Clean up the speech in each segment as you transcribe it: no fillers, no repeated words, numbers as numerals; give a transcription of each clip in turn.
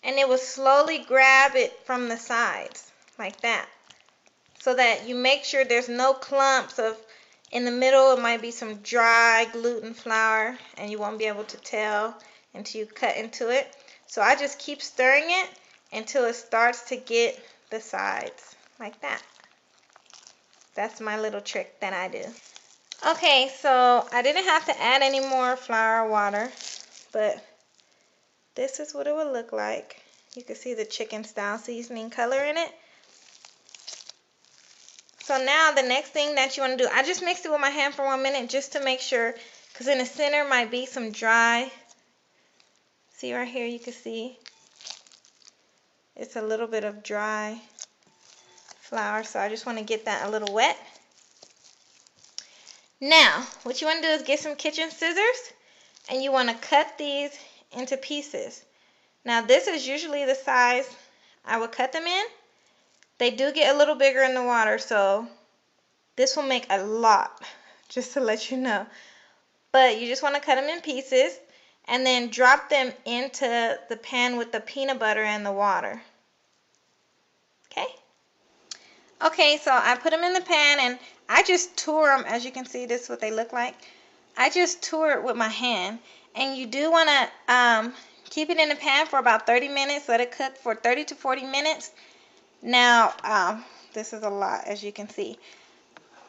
and it will slowly grab it from the sides like that, so that you make sure there's no clumps of, in the middle it might be some dry gluten flour and you won't be able to tell until you cut into it. So I just keep stirring it until it starts to get the sides like that. That's my little trick that I do. Okay, so I didn't have to add any more flour or water, but this is what it would look like. You can see the chicken style seasoning color in it. So now the next thing that you want to do, I just mixed it with my hand for 1 minute just to make sure, because in the center might be some dry. See right here, you can see it's a little bit of dry flour, so I just want to get that a little wet. Now, what you want to do is get some kitchen scissors, and you want to cut these into pieces. Now, this is usually the size I would cut them in. They do get a little bigger in the water, so this will make a lot, just to let you know. But you just want to cut them in pieces, and then drop them into the pan with the peanut butter and the water. Okay? Okay, so I put them in the pan, and I just tour them. As you can see, this is what they look like. I just tour it with my hand. And you do want to keep it in the pan for about 30 minutes. Let it cook for 30 to 40 minutes. Now, this is a lot, as you can see.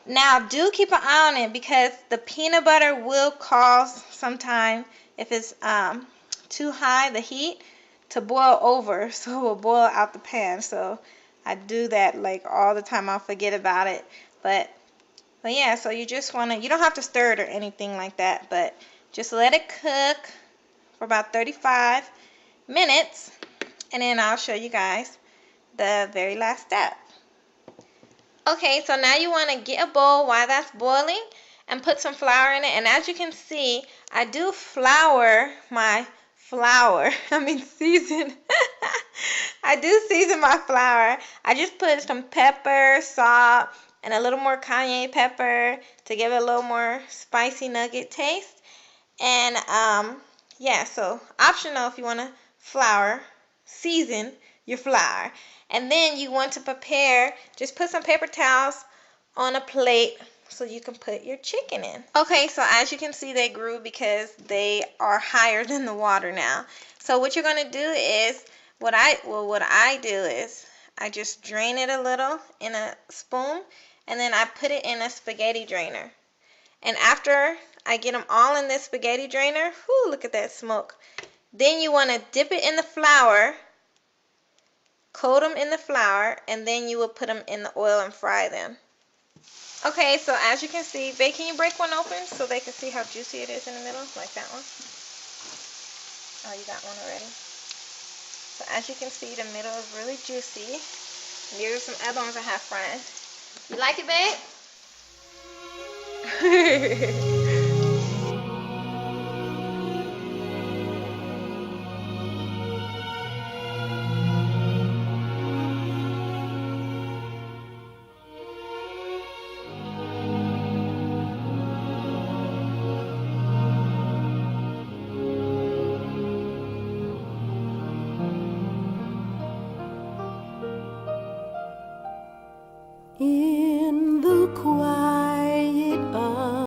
Now, do keep an eye on it, because the peanut butter will cause sometime, if it's too high, the heat, to boil over. So it will boil out the pan. So I do that like all the time. I'll forget about it. But yeah, so you just want to, you don't have to stir it or anything like that, but just let it cook for about 35 minutes, and then I'll show you guys the very last step. Okay, so now you want to get a bowl while that's boiling and put some flour in it. And as you can see, I do flour my flour. Season. I do season my flour. I just put some pepper, salt, and a little more cayenne pepper to give it a little more spicy nugget taste. And yeah, so optional if you want to season your flour. And then you want to prepare, just put some paper towels on a plate so you can put your chicken in. Okay, so as you can see, they grew because they are higher than the water now. So what you're going to do is, what I do is I just drain it a little in a spoon, and then I put it in a spaghetti drainer. And after I get them all in this spaghetti drainer, whoo, look at that smoke. Then you want to dip it in the flour, coat them in the flour, and then you will put them in the oil and fry them. Okay, so as you can see, babe, can you break one open so they can see how juicy it is in the middle, like that one? Oh, you got one already. So as you can see, the middle is really juicy. And here are some other ones I have frying. You like it, babe?